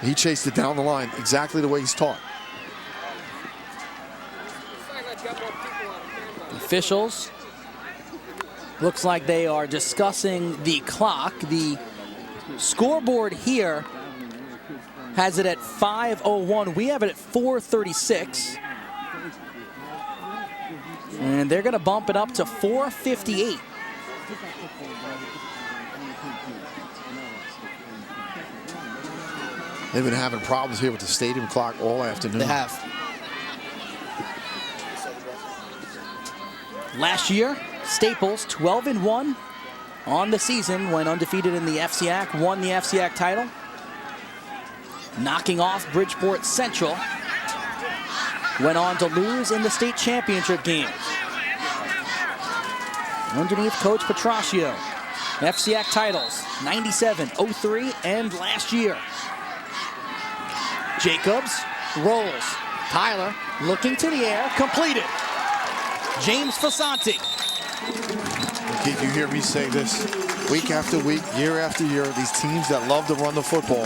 He chased it down the line exactly the way he's taught. Officials, looks like they are discussing the clock. The scoreboard here has it at 5:01. We have it at 4:36. And they're going to bump it up to 4:58. They've been having problems here with the stadium clock all afternoon. They have. Last year, Staples 12-1 on the season, went undefeated in the FCAC, won the FCAC title, knocking off Bridgeport Central. Went on to lose in the state championship game. Underneath Coach Petraccio, FCAC titles 97, 03, and last year. Jacobs rolls. Tyler looking to the air, completed. James Fasanti. Keith, you hear me say this week after week, year after year, these teams that love to run the football.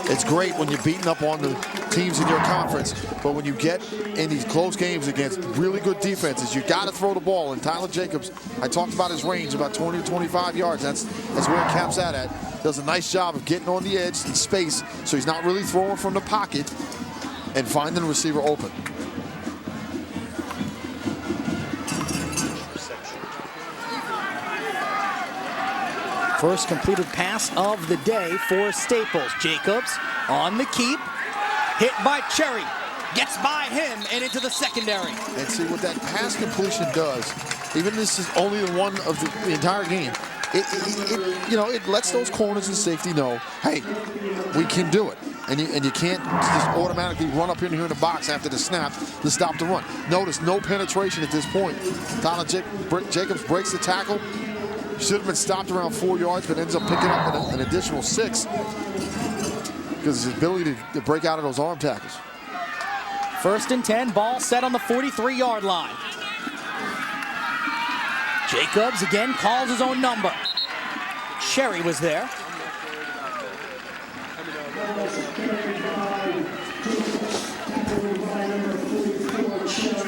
It's great when you're beating up on the teams in your conference, but when you get in these close games against really good defenses, you got to throw the ball. And Tyler Jacobs, I talked about his range, about 20 to 25 yards. That's where it caps out at. Does a nice job of getting on the edge in space, so he's not really throwing from the pocket and finding the receiver open. First completed pass of the day for Staples. Jacobs on the keep, hit by Cherry, gets by him and into the secondary. And see what that pass completion does. Even this is only the one of the entire game. It lets those corners and safety know, hey, we can do it. And you can't just automatically run up in here in the box after the snap to stop the run. Notice no penetration at this point. Tyler Jacobs breaks the tackle. Should have been stopped around 4 yards, but ends up picking up an additional 6 because his ability to break out of those arm tackles. 1st and 10, ball set on the 43-yard line. Jacobs again calls his own number. Cherry was there.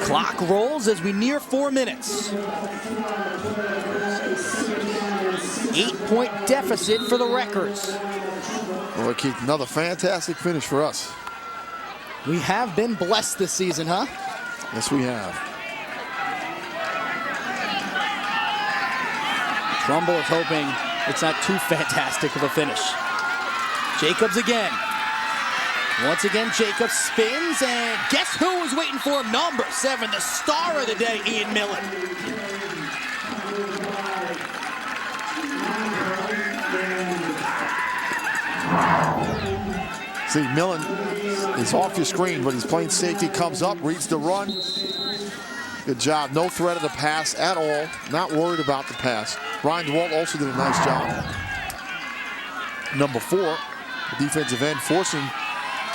Clock rolls as we near 4 minutes. 8-point deficit for the Wreckers. Well, Keith, another fantastic finish for us. We have been blessed this season, huh? Yes, we have. Trumbull is hoping it's not too fantastic of a finish. Jacobs again. Once again, Jacobs spins, and guess who was waiting for him? Number 7, the star of the day, Ian Millen. See, Millen is off your screen, but he's playing safety, comes up, reads the run. Good job. No threat of the pass at all. Not worried about the pass. Ryan DeWalt also did a nice job. Number 4, the defensive end, forcing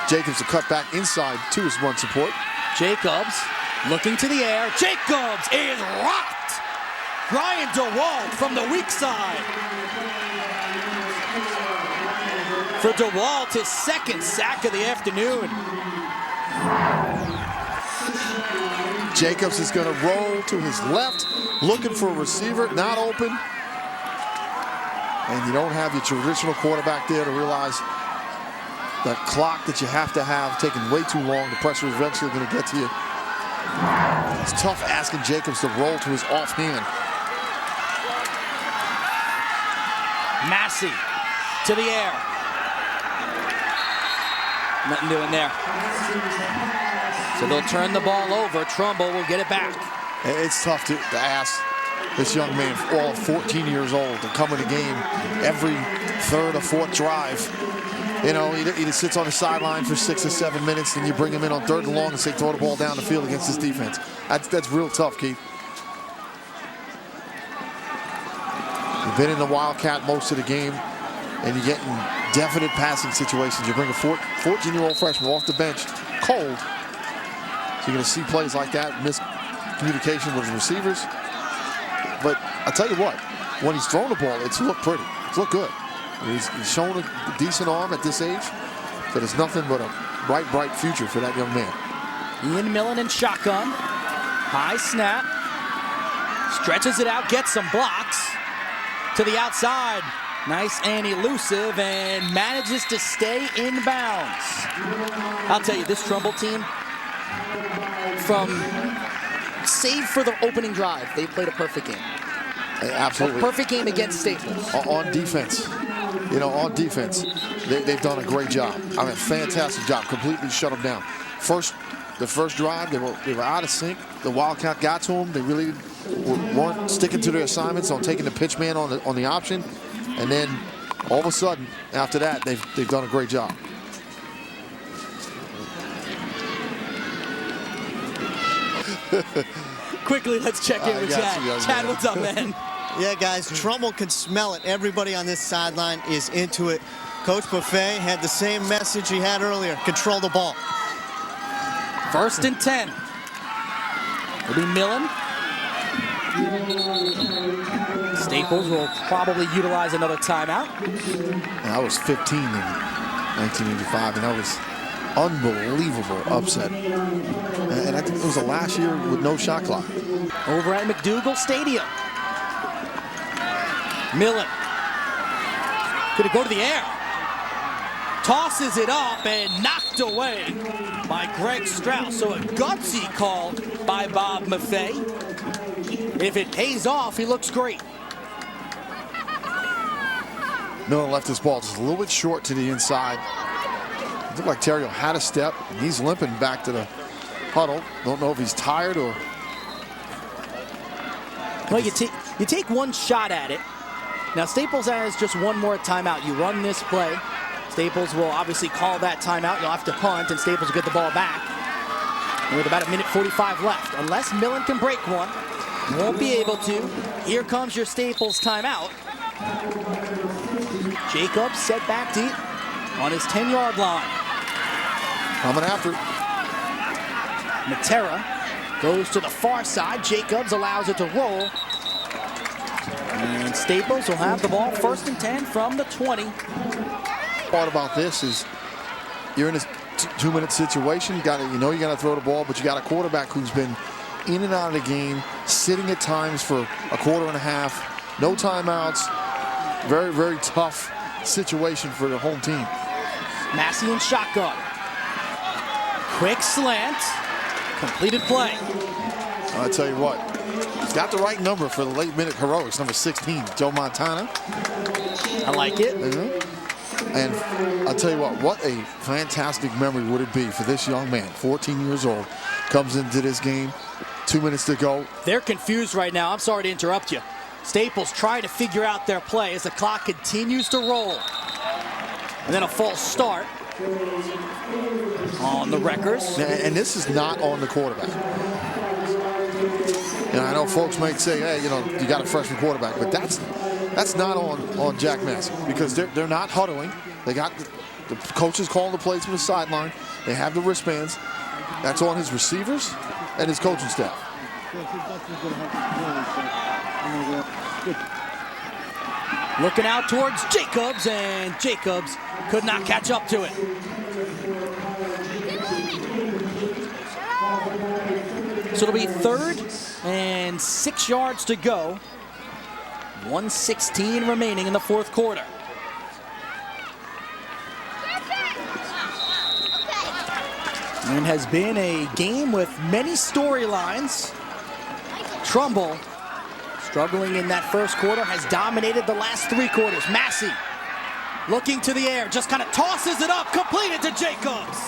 Jacobs to cut back inside to his run support. Jacobs looking to the air. Jacobs is rocked. Ryan DeWalt from the weak side. For DeWalt, his 2nd sack of the afternoon. Jacobs is going to roll to his left, looking for a receiver, not open. And you don't have your traditional quarterback there to realize that clock that you have to have taking way too long. The pressure is eventually going to get to you. It's tough asking Jacobs to roll to his offhand. Massey to the air. Nothing doing there. So So they'll turn the ball over. Trumbull will get it back. It's tough to ask this young man, all 14 years old, to come in the game every third or fourth drive. You know, he just sits on the sideline for 6 or 7 minutes, and you bring him in on 3rd and long and say throw the ball down the field against this defense. That's real tough, Keith. You've been in the Wildcat most of the game, and you're getting definite passing situations. You bring a 14-year-old freshman off the bench, cold. So you're going to see plays like that, miscommunication with the receivers. But I tell you what, when he's thrown the ball, it's looked pretty. It's looked good. He's shown a decent arm at this age, but it's nothing but a bright, bright future for that young man. Ian Millen in shotgun. High snap. Stretches it out, gets some blocks. To the outside. Nice and elusive, and manages to stay in bounds. I'll tell you, this Trumbull team, save for the opening drive, they played a perfect game. Absolutely. A perfect game against Staples. On defense. You know, on defense, they've done a great job. I mean, fantastic job. Completely shut them down. The first drive, they were out of sync. The Wildcat got to them. They really weren't sticking to their assignments on taking the pitch man on the option. And then all of a sudden, after that, they've done a great job. Quickly, let's check in with Chad. Chad, what's up, man? Yeah, guys, Trumbull can smell it. Everybody on this sideline is into it. Coach Buffet had the same message he had earlier. Control the ball. 1st and 10. It'll be Millen. Staples will probably utilize another timeout. I was 15 in 1985, and that was unbelievable upset. And I think it was the last year with no shot clock. Over at McDougal Stadium. Millen. Gonna go to the air. Tosses it up and knocked away by Greg Strauss. So a gutsy call by Bob Maffei. If it pays off, he looks great. Millen left his ball just a little bit short to the inside. It looked like Terrio had a step, and he's limping back to the huddle. Don't know if he's tired or... Well, you take one shot at it. Now, Staples has just one more timeout. You run this play. Staples will obviously call that timeout. You'll have to punt, and Staples will get the ball back. And with about 1:45 left, unless Millen can break one, won't be able to. Here comes your Staples timeout. Jacobs set back deep on his 10-yard line. Coming after. Matera goes to the far side. Jacobs allows it to roll. And Staples will have the ball 1st and 10 from the 20. Part about this is you're in a 2-minute situation. You know you got to throw the ball, but you got a quarterback who's been in and out of the game, sitting at times for a quarter and a half, no timeouts. Very, very tough situation for the home team. Massey in shotgun. Quick slant. Completed play. I'll tell you what, he's got the right number for the late minute heroics, number 16, Joe Montana. I like it. And I'll tell you what a fantastic memory would it be for this young man, 14 years old, comes into this game, 2 minutes to go. They're confused right now. I'm sorry to interrupt you. Staples trying to figure out their play as the clock continues to roll. And then a false start on the Wreckers. And this is not on the quarterback. You know, I know folks might say, hey, you know, you got a freshman quarterback, but that's not on Jack Massey, because they're not huddling. They got the coaches calling the plays from the sideline. They have the wristbands. That's on his receivers and his coaching staff. Looking out towards Jacobs, and Jacobs could not catch up to it. So it'll be 3rd and 6 yards to go. 1:16 remaining in the 4th quarter. And has been a game with many storylines. Trumbull, struggling in that 1st quarter, has dominated the last 3 quarters. Massey looking to the air, just kind of tosses it up, completed to Jacobs.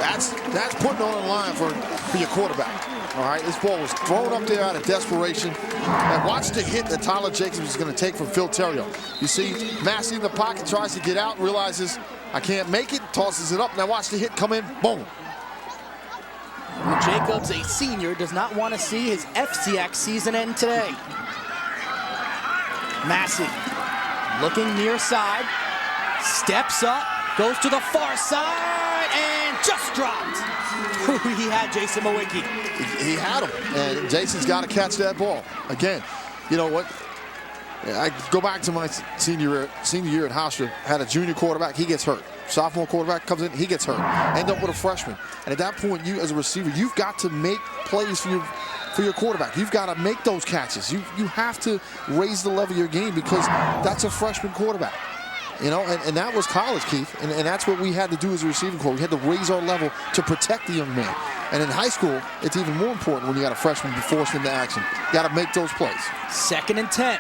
That's putting on the line for your quarterback. All right, this ball was thrown up there out of desperation. And watch the hit that Tyler Jacobs is going to take from Phil Terrio. You see Massey in the pocket, tries to get out, realizes I can't make it, tosses it up. Now watch the hit come in, boom. Jacobs, a senior, does not want to see his FCX season end today. Massey looking near side, steps up, goes to the far side, and just dropped. He had Jason Mawicki. He had him, and Jason's got to catch that ball. Again, you know what? I go back to my senior year at Hofstra, had a junior quarterback, he gets hurt. Sophomore quarterback comes in, he gets hurt. End up with a freshman. And at that point, you as a receiver, you've got to make plays for your quarterback. You've got to make those catches. You have to raise the level of your game because that's a freshman quarterback. You know, and that was college, Keith, and that's what we had to do as a receiving corps. We had to raise our level to protect the young man. And in high school, it's even more important when you got a freshman forced into action. You got to make those plays. 2nd and 10.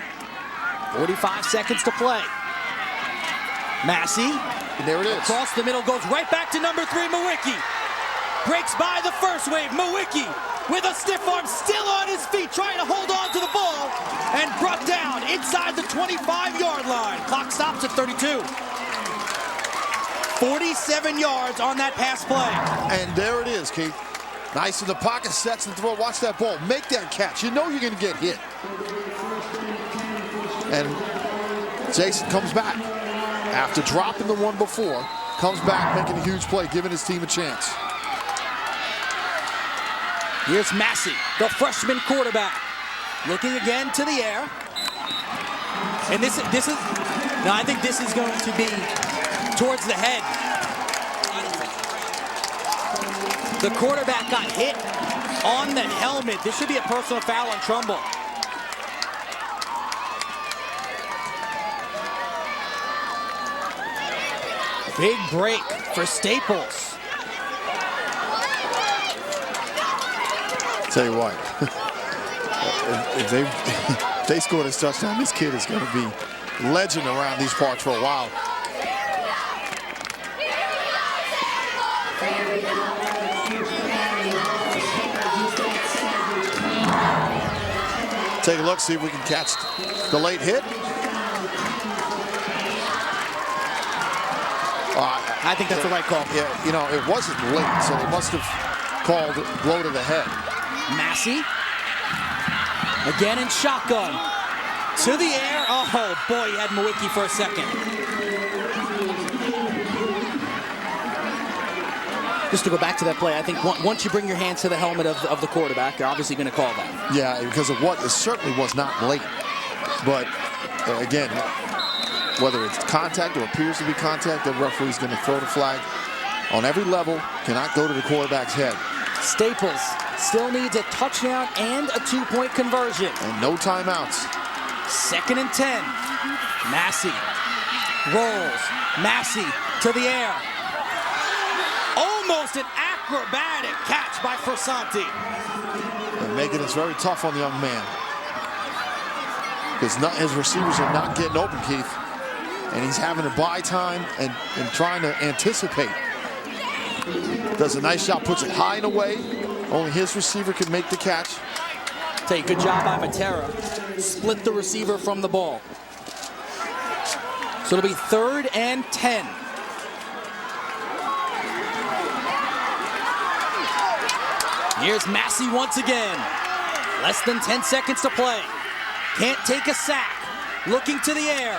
45 seconds to play. Massey. And there it is. Across the middle, goes right back to number 3, Mawicki. Breaks by the first wave. Mawicki with a stiff arm, still on his feet, trying to hold on to the ball, and brought down inside the 25-yard line. Clock stops at 32. 47 yards on that pass play. And there it is, Keith. Nice in the pocket, sets and throw. Watch that ball. Make that catch. You know you're going to get hit. And Jason comes back. After dropping the one before, comes back making a huge play, giving his team a chance. Here's Massey, the freshman quarterback, looking again to the air. And this is, no, I think this is going to be towards the head. The quarterback got hit on the helmet. This should be a personal foul on Trumbull. Big break for Staples. Tell you what, if they score this touchdown, this kid is going to be legend around these parts for a while. Take a look, see if we can catch the late hit. I think that's the right call. Yeah, you know, it wasn't late, so they must have called blow to the head. Massey, again in shotgun, to the air. Oh boy, he had Mawicki for a second. Just to go back to that play, I think once you bring your hands to the helmet of the quarterback, you're obviously going to call that. Yeah, because of what it certainly was not late. But again, whether it's contact or appears to be contact, the referee's going to throw the flag on every level, cannot go to the quarterback's head. Staples still needs a touchdown and a 2-point conversion. And no timeouts. 2nd and 10. Massey rolls. Massey to the air. Almost an acrobatic catch by Frasanti. And making this very tough on the young man. Because his receivers are not getting open, Keith. And he's having to buy time and trying to anticipate. Does a nice job, puts it high and away. Only his receiver can make the catch. Take good job by Matera. Split the receiver from the ball. So it'll be 3rd and 10. Here's Massey once again. Less than 10 seconds to play. Can't take a sack. Looking to the air.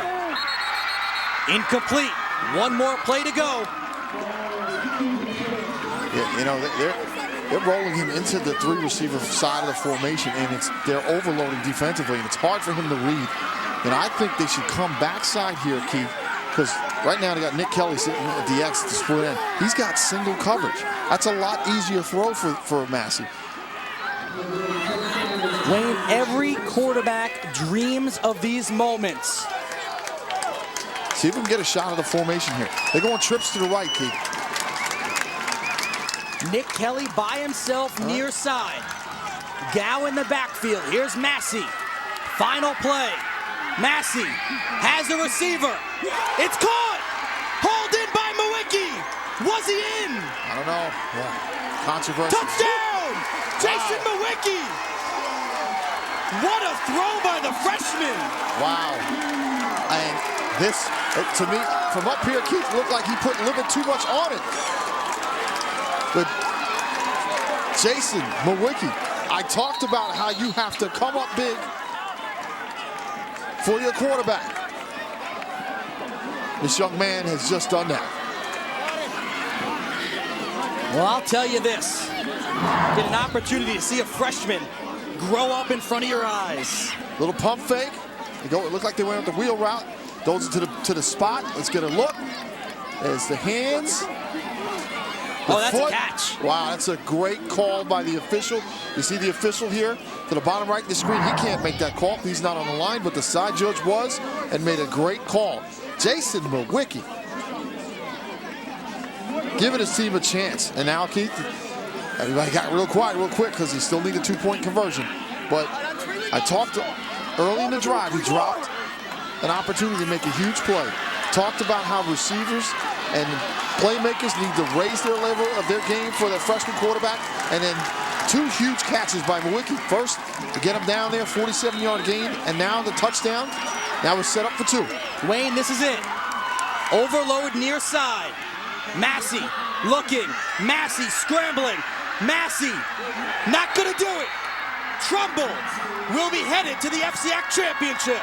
Incomplete. One more play to go. Yeah, you know, they're rolling him into the 3-receiver side of the formation, and they're overloading defensively, and it's hard for him to read. And I think they should come backside here, Keith, because right now they got Nick Kelly sitting at the X to split in. He's got single coverage. That's a lot easier throw for Massey. Wayne, every quarterback dreams of these moments. See if we can get a shot of the formation here. They're going trips to the right, Keith. Nick Kelly by himself near side. Gow in the backfield. Here's Massey. Final play. Massey has the receiver. It's caught. Hauled in by Mawicki. Was he in? I don't know. Yeah. Controversy. Touchdown! Jason Mawicki! What a throw by the freshman! Wow. And this, to me, from up here, Keith, looked like he put a little bit too much on it. But Jason Mawicki, I talked about how you have to come up big for your quarterback. This young man has just done that. Well, I'll tell you this. Get an opportunity to see a freshman grow up in front of your eyes. Little pump fake. It looked like they went up the wheel route. Goes into the spot. Let's get a look. There's the hands. Oh, that's a catch. Wow, that's a great call by the official. You see the official here to the bottom right of the screen. He can't make that call. He's not on the line, but the side judge was and made a great call. Jason Mawicki giving his team a chance. And now, Keith, everybody got real quiet real quick because he still needed a 2-point conversion. But I talked early in the drive, he dropped an opportunity to make a huge play. Talked about how receivers and playmakers need to raise their level of their game for their freshman quarterback. And then 2 huge catches by Mawicki. First, to get him down there, 47-yard gain, and now the touchdown. Now we're set up for 2. Wayne, this is it. Overload near side. Massey looking. Massey scrambling. Massey not gonna do it. Trumbull will be headed to the FCX championship.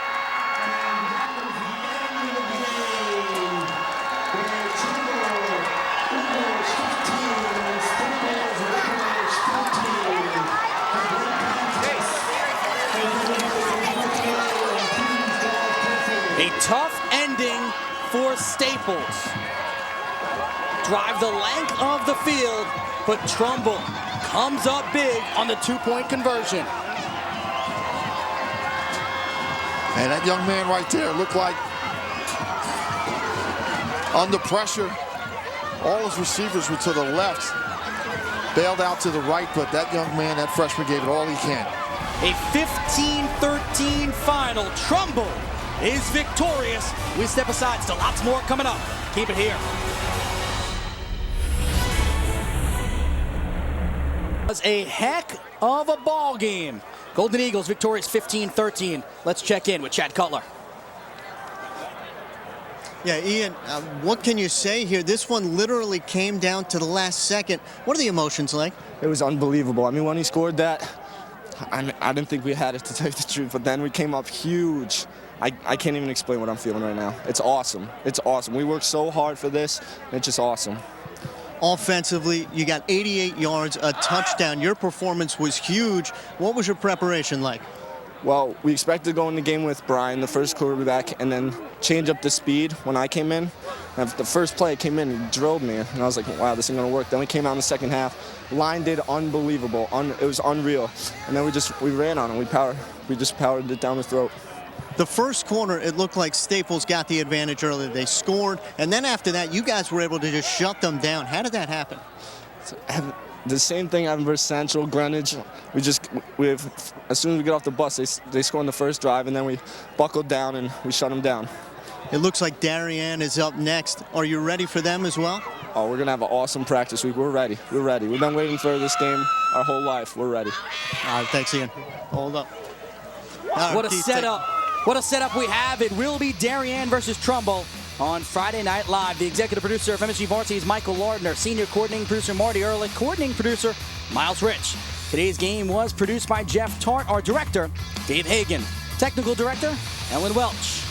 A tough ending for Staples. Drive the length of the field, but Trumbull comes up big on the 2-point conversion. And that young man right there looked like under pressure. All his receivers were to the left, bailed out to the right, but that young man, that freshman, gave it all he can. A 15-13 final. Trumbull is victorious. We step aside. Still lots more coming up. Keep it here. It was a heck of a ball game. Golden Eagles victorious 15-13. Let's check in with Chad Cutler. Yeah, Ian, what can you say here? This one literally came down to the last second. What are the emotions like? It was unbelievable. I mean, when he scored that, I didn't think we had it, to tell you the truth, but then we came up huge. I can't even explain what I'm feeling right now. It's awesome. It's awesome. We worked so hard for this. It's just awesome. Offensively, you got 88 yards, a touchdown. Your performance was huge. What was your preparation like? Well, we expected to go in the game with Brian, the first quarterback, and then change up the speed when I came in. And the first play came in and drilled me, and I was like, wow, this isn't going to work. Then we came out in the second half. Line did unbelievable. It was unreal. And then we ran on it. We just powered it down the throat. The first quarter, it looked like Staples got the advantage early. They scored, and then after that, you guys were able to just shut them down. How did that happen? The same thing happened versus Central, Greenwich. As soon as we get off the bus, they score on the first drive, and then we buckled down and we shut them down. It looks like Darien is up next. Are you ready for them as well? Oh, we're going to have an awesome practice week. We're ready. We're ready. We've been waiting for this game our whole life. We're ready. All right, thanks, Ian. Hold up. What a setup. What a setup we have. It will be Darien versus Trumbull on Friday Night Live. The executive producer of MSG Varsity is Michael Lardner. Senior coordinating producer Marty Ehrlich. Coordinating producer Miles Rich. Today's game was produced by Jeff Tart. Our director, Dave Hagan. Technical director, Ellen Welch.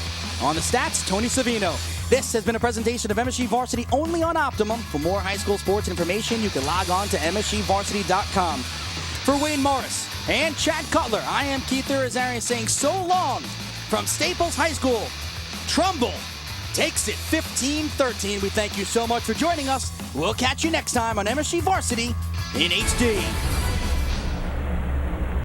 On the stats, Tony Savino. This has been a presentation of MSG Varsity only on Optimum. For more high school sports information, you can log on to msgvarsity.com. For Wayne Morris and Chad Cutler, I am Keith Irizarry saying so long from Staples High School. Trumbull takes it 15-13. We thank you so much for joining us. We'll catch you next time on MSG Varsity in HD.